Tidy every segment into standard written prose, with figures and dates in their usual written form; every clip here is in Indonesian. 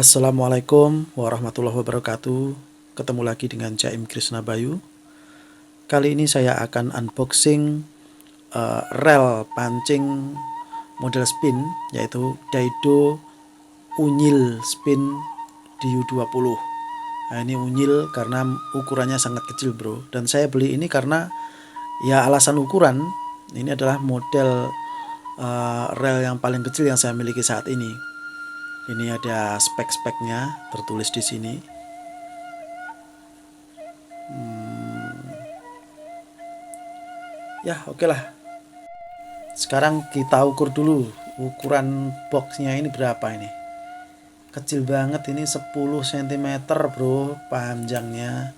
Assalamualaikum warahmatullahi wabarakatuh. Ketemu lagi dengan Jaim Krishna Bayu. Kali ini saya akan unboxing rel pancing model spin, yaitu Daido Unyil Spin DU20. Nah, ini unyil karena ukurannya sangat kecil bro. Dan saya beli ini karena ya alasan ukuran. Ini adalah model rel yang paling kecil yang saya miliki saat ini. Ini ada spek-speknya tertulis di sini. Ya, oke lah. Sekarang kita ukur dulu ukuran boxnya ini berapa ini. Kecil banget ini 10 cm bro panjangnya.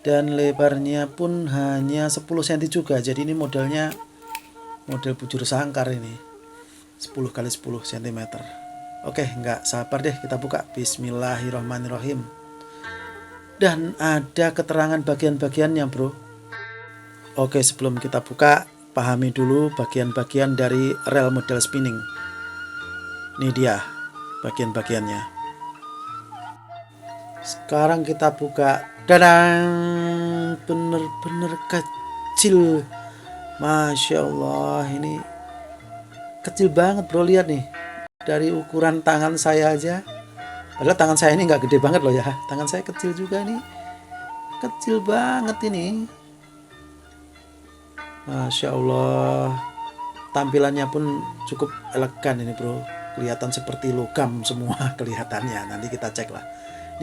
Dan lebarnya pun hanya 10 cm juga. Jadi ini modelnya model bujur sangkar ini. 10 kali 10 cm. Oke, nggak sabar deh kita buka. Bismillahirrahmanirrahim. Dan ada keterangan bagian-bagiannya bro. Oke, sebelum kita buka, pahami dulu bagian-bagian dari rel model spinning. Ini dia bagian-bagiannya. Sekarang kita buka. Dadang, bener-bener kecil. Masya Allah, ini kecil banget bro, lihat nih. Dari ukuran tangan saya aja. Padahal tangan saya ini nggak gede banget loh ya. Tangan saya kecil juga nih. Kecil banget ini. Masya Allah, tampilannya pun cukup elegan ini bro. Kelihatan seperti logam semua kelihatannya. Nanti kita cek lah.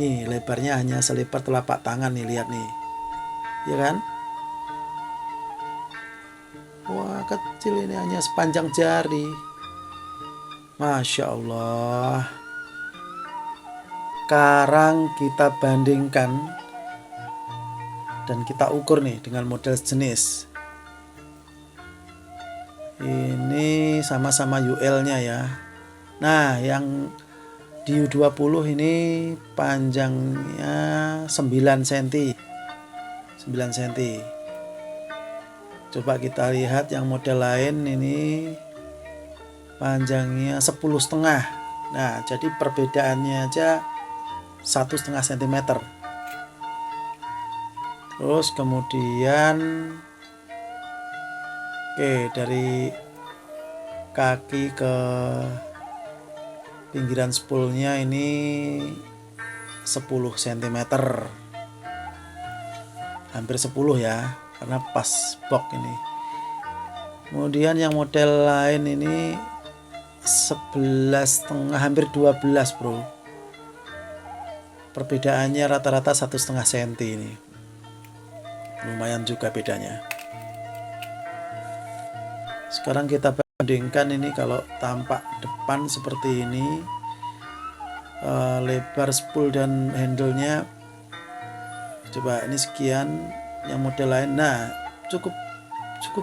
Nih lebarnya hanya selebar telapak tangan nih, lihat nih. Ya kan? Wah kecil ini, hanya sepanjang jari. Masya Allah. Sekarang kita bandingkan dan kita ukur nih dengan model jenis. Ini sama-sama UL-nya ya. Nah, yang DU20 ini panjangnya 9 cm. 9 cm. Coba kita lihat yang model lain ini panjangnya 10,5. Nah, jadi perbedaannya aja 1,5 cm. Terus kemudian oke, dari kaki ke pinggiran spoolnya ini 10 cm. Hampir 10 ya, karena pas box ini. Kemudian yang model lain ini 11,5, hampir 12 bro. Perbedaannya rata-rata 1,5 cm ini. Lumayan juga bedanya. Sekarang kita bandingkan ini, kalau tampak depan seperti ini, lebar spool dan handle-nya coba ini sekian, yang model lain nah cukup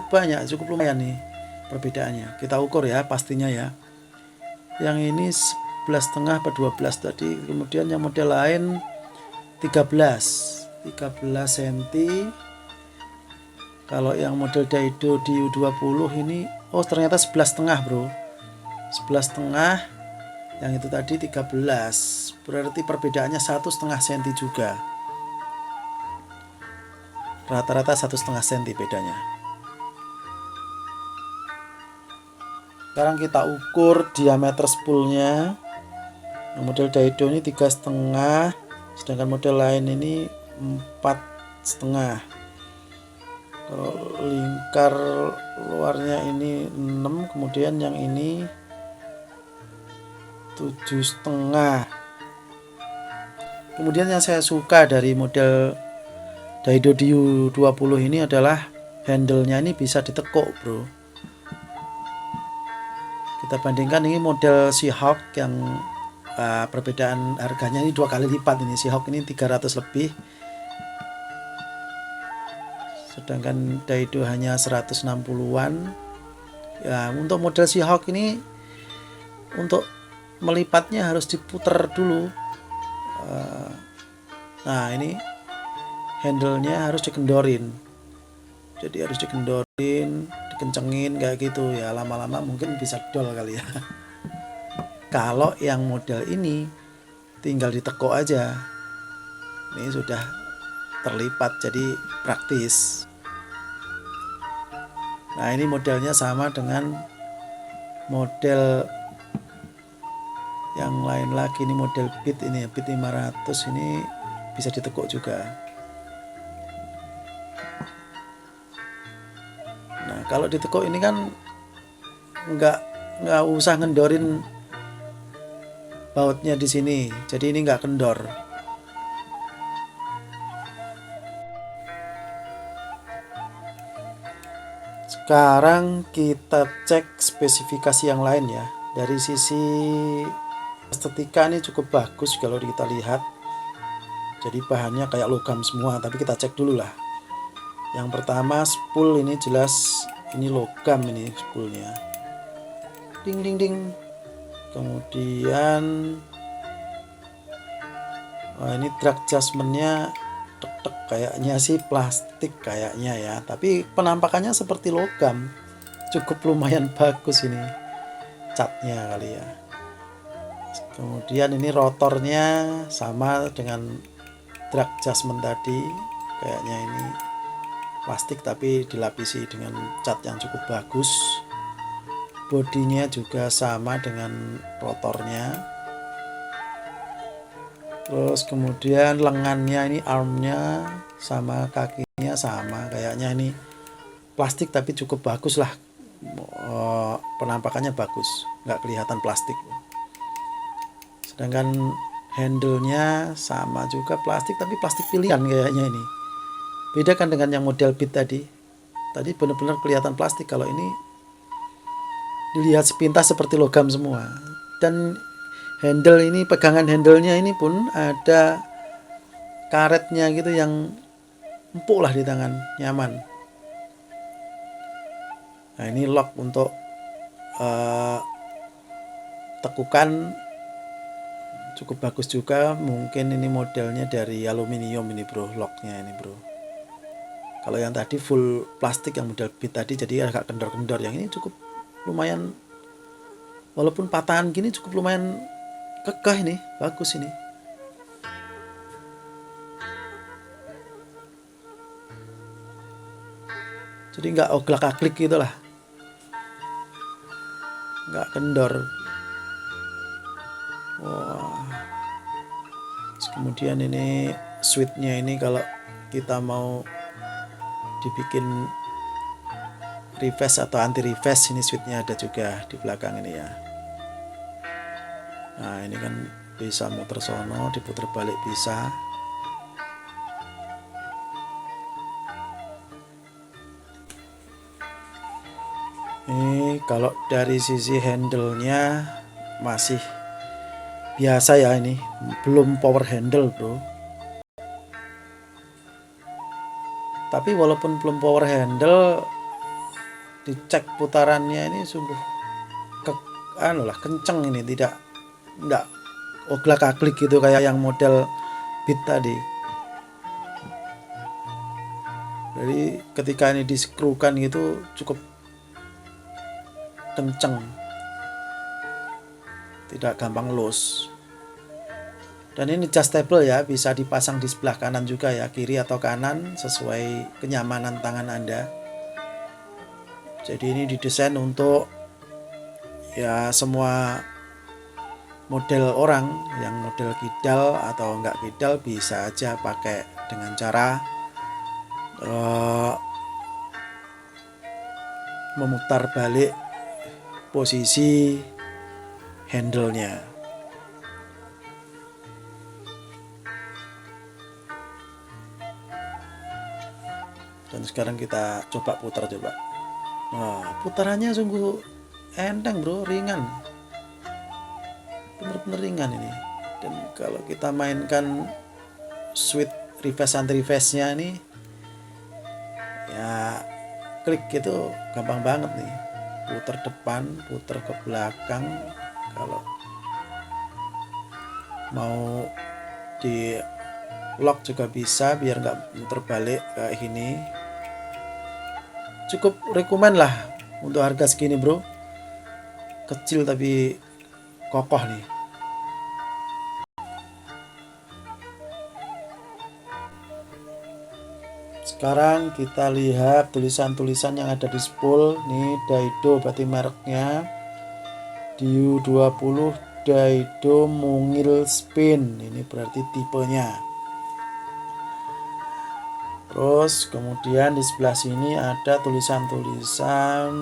banyak, cukup lumayan nih perbedaannya. Kita ukur ya pastinya ya. Yang ini 11,5 per 12 tadi, kemudian yang model lain 13 cm. Kalau yang model Daido DU20 ini, oh ternyata 11,5 bro. 11,5. Yang itu tadi 13. Berarti perbedaannya 1,5 cm juga. Rata-rata 1,5 cm bedanya. Sekarang kita ukur diameter spoolnya. Yang model Daido ini 3,5, sedangkan model lain ini 4,5. Kalau lingkar luarnya ini 6, kemudian yang ini 7,5. Kemudian yang saya suka dari model Daido DU20 ini adalah handle-nya ini bisa ditekuk bro. Kita bandingkan ini model Seahawk yang perbedaan harganya ini 2 kali lipat. Ini Seahawk ini 300 lebih, sedangkan Daido hanya 160-an. Ya, untuk model Seahawk ini untuk melipatnya harus diputar dulu. Nah, ini handle-nya harus dikendorin. Jadi harus dikendorin, dikencengin kayak gitu ya. Lama-lama mungkin bisa dol kali ya. Kalau yang model ini tinggal ditekuk aja. Ini sudah terlipat jadi praktis. Nah, ini modelnya sama dengan model yang lain lagi. Ini model bit, ini bit 500 ini bisa ditekuk juga. Nah, kalau ditekuk ini kan nggak usah ngendorin bautnya di sini, jadi ini nggak kendor. Sekarang kita cek spesifikasi yang lain ya. Dari sisi estetika ini cukup bagus kalau kita lihat. Jadi bahannya kayak logam semua, tapi kita cek dulu lah. Yang pertama spool ini jelas ini logam, ini spoolnya. Ding ding ding. Kemudian ini drag adjustmentnya tek-tek, kayaknya sih plastik kayaknya ya, tapi penampakannya seperti logam. Cukup lumayan bagus ini catnya kali ya. Kemudian ini rotornya sama dengan drag adjustment tadi, kayaknya ini plastik tapi dilapisi dengan cat yang cukup bagus. Bodinya juga sama dengan rotornya. Terus kemudian lengannya ini, armnya sama, kakinya sama, kayaknya ini plastik tapi cukup bagus lah. Penampakannya bagus, nggak kelihatan plastik. Sedangkan handle-nya sama juga plastik, tapi plastik pilihan kayaknya ini. Beda kan dengan yang model bit tadi. Tadi benar-benar kelihatan plastik, kalau ini dilihat sepintas seperti logam semua. Dan handle ini, pegangan handle-nya ini pun ada karetnya gitu yang empuk lah di tangan, nyaman. Nah, ini lock untuk tekukan cukup bagus juga. Mungkin ini modelnya dari aluminium ini bro, locknya ini bro. Kalau yang tadi full plastik, yang model bit tadi, jadi agak kendor-kendor. Yang ini cukup lumayan, walaupun patahan gini cukup lumayan kekeh ini, bagus ini. Jadi nggak oglak-aglik gitu lah, nggak kendor. Wah. Terus kemudian ini switchnya ini kalau kita mau dibikin reverse atau anti reverse, ini switchnya ada juga di belakang ini ya. Nah, ini kan bisa muter sono, diputer balik bisa. Ini kalau dari sisi handle-nya masih biasa ya, ini belum power handle bro. Tapi walaupun belum power handle, dicek putarannya ini sungguh kenceng ini, tidak oglak-aglik gitu kayak yang model bit tadi. Jadi ketika ini diskrukan gitu cukup kenceng, tidak gampang loose. Dan ini adjustable ya, bisa dipasang di sebelah kanan juga ya, kiri atau kanan sesuai kenyamanan tangan Anda. Jadi ini didesain untuk ya semua model orang, yang model kidal atau enggak kidal bisa aja pakai dengan cara memutar balik posisi handle-nya. Dan sekarang kita coba putar coba. Nah, putarannya sungguh enteng bro, ringan, bener-bener ringan ini. Dan kalau kita mainkan switch reverse anti reverse nya nih ya, klik gitu gampang banget nih, putar depan, putar ke belakang. Kalau mau di lock juga bisa biar nggak muter balik kayak gini. Cukup rekomen lah untuk harga segini bro, kecil tapi kokoh nih. Sekarang kita lihat tulisan-tulisan yang ada di spool. Nih Daido berarti mereknya. Diu 20 Daido Mungil Spin. Ini berarti tipenya. Terus kemudian di sebelah sini ada tulisan-tulisan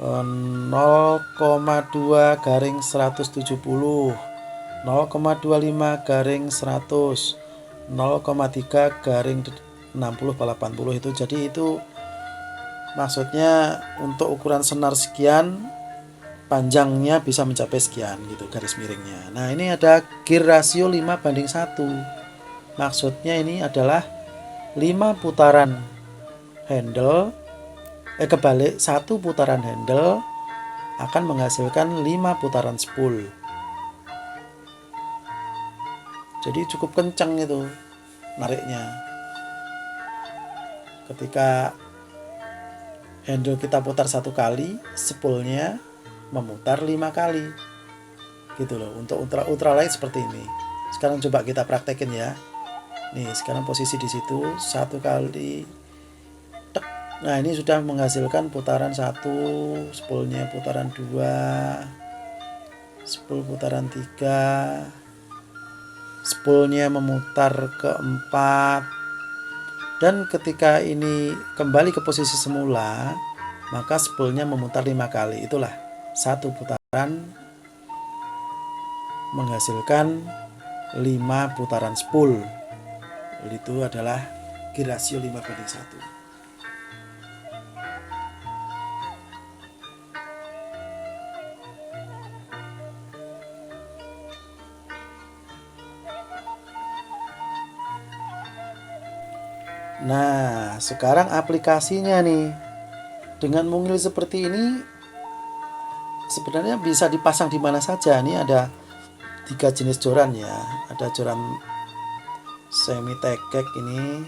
0,2 garing 170, 0,25 garing 100, 0,3 garing 60/80 itu. Jadi itu maksudnya untuk ukuran senar sekian, panjangnya bisa mencapai sekian gitu garis miringnya. Nah ini ada gear rasio 5:1. Maksudnya ini adalah 5 putaran handle, kebalik, 1 putaran handle akan menghasilkan 5 putaran spool. Jadi cukup kencang itu nariknya. Ketika handle kita putar 1 kali, spoolnya memutar 5 kali. Gitu loh. Untuk ultralight seperti ini. Sekarang coba kita praktekin ya. Nih, sekarang posisi di situ 1 kali. Tek. Nah, ini sudah menghasilkan putaran 1, spoolnya putaran 2, spool putaran 3, spoolnya memutar ke-4. Dan ketika ini kembali ke posisi semula, maka spoolnya memutar 5 kali. Itulah 1 putaran menghasilkan 5 putaran spool. Itu adalah gear rasio 5:1. Nah, sekarang aplikasinya nih. Dengan mungil seperti ini sebenarnya bisa dipasang di mana saja. Ini ada 3 jenis joran ya. Ada joran semi tekek ini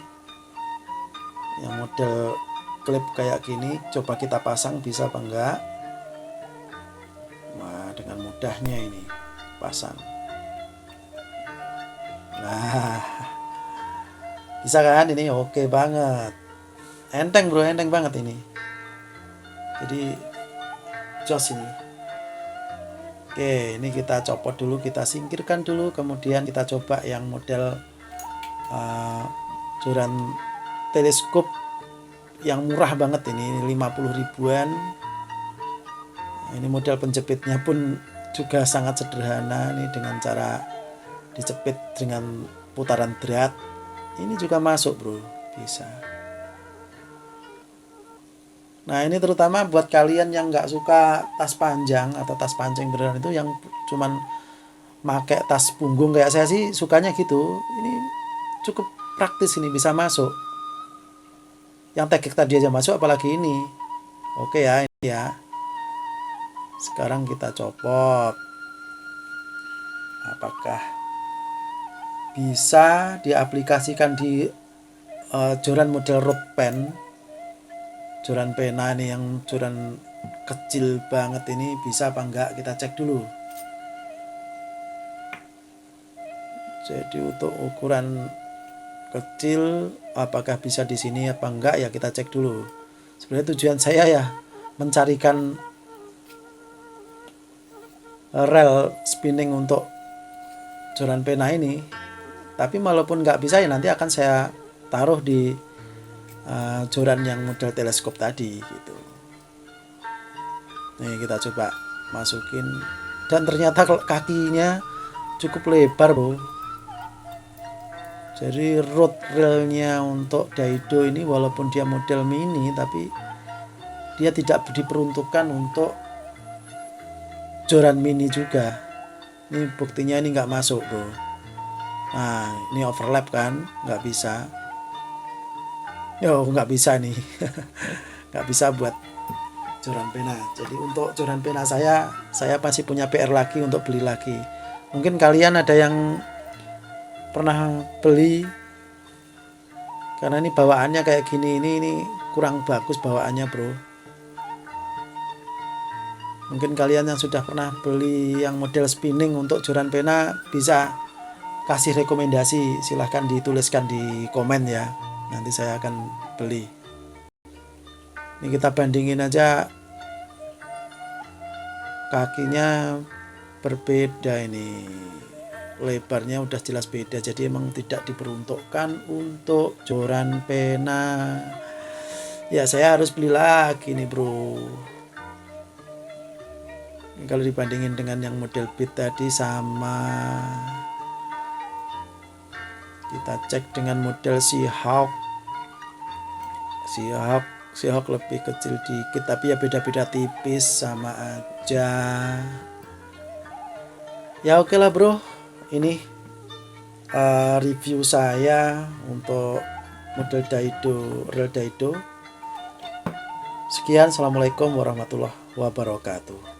yang model klip kayak gini. Coba kita pasang bisa apa enggak. Nah, dengan mudahnya ini pasang. Nah, bisa kan? Ini oke banget. Enteng bro, enteng banget ini. Jadi jos ini. Oke, ini kita copot dulu, kita singkirkan dulu, kemudian kita coba yang model joran teleskop yang murah banget ini 50 ribuan. Ini model penjepitnya pun juga sangat sederhana nih, dengan cara dijepit dengan putaran drat. Ini juga masuk bro, bisa. Nah ini terutama buat kalian yang nggak suka tas panjang atau tas pancing beneran, itu yang cuman pakai tas punggung kayak saya sih sukanya gitu. Ini cukup praktis, ini bisa masuk. Yang tegek tadi aja masuk, apalagi ini. Oke ya, ini ya. Sekarang kita copot. Apakah bisa diaplikasikan di joran model road pen, joran pena nih yang joran kecil banget ini, bisa apa enggak, kita cek dulu. Jadi untuk ukuran kecil apakah bisa di sini apa enggak ya, kita cek dulu. Sebenarnya tujuan saya ya mencarikan rel spinning untuk joran pena ini. Tapi walaupun nggak bisa ya nanti akan saya taruh di joran yang model teleskop tadi gitu. Nih kita coba masukin, dan ternyata kakinya cukup lebar bro. Jadi road railnya untuk Daido ini walaupun dia model mini, tapi dia tidak diperuntukkan untuk joran mini juga. Ini buktinya ini nggak masuk bro. Nah ini overlap kan, nggak bisa. Yo nggak bisa nih. Nggak bisa buat joran pena. Jadi untuk joran pena saya pasti punya PR lagi untuk beli lagi. Mungkin kalian ada yang pernah beli, karena ini bawaannya kayak gini, ini kurang bagus bawaannya bro. Mungkin kalian yang sudah pernah beli yang model spinning untuk joran pena bisa kasih rekomendasi, silahkan dituliskan di komen ya, nanti saya akan beli. Ini kita bandingin aja, kakinya berbeda, ini lebarnya udah jelas beda, jadi emang tidak diperuntukkan untuk joran pena. Ya saya harus beli lagi nih bro. Kalau dibandingin dengan yang model beat tadi sama, kita cek dengan model Seahawk lebih kecil dikit, tapi ya beda-beda tipis, sama aja. Ya oke lah bro, ini review saya untuk model Real Daido. Sekian, assalamualaikum warahmatullahi wabarakatuh.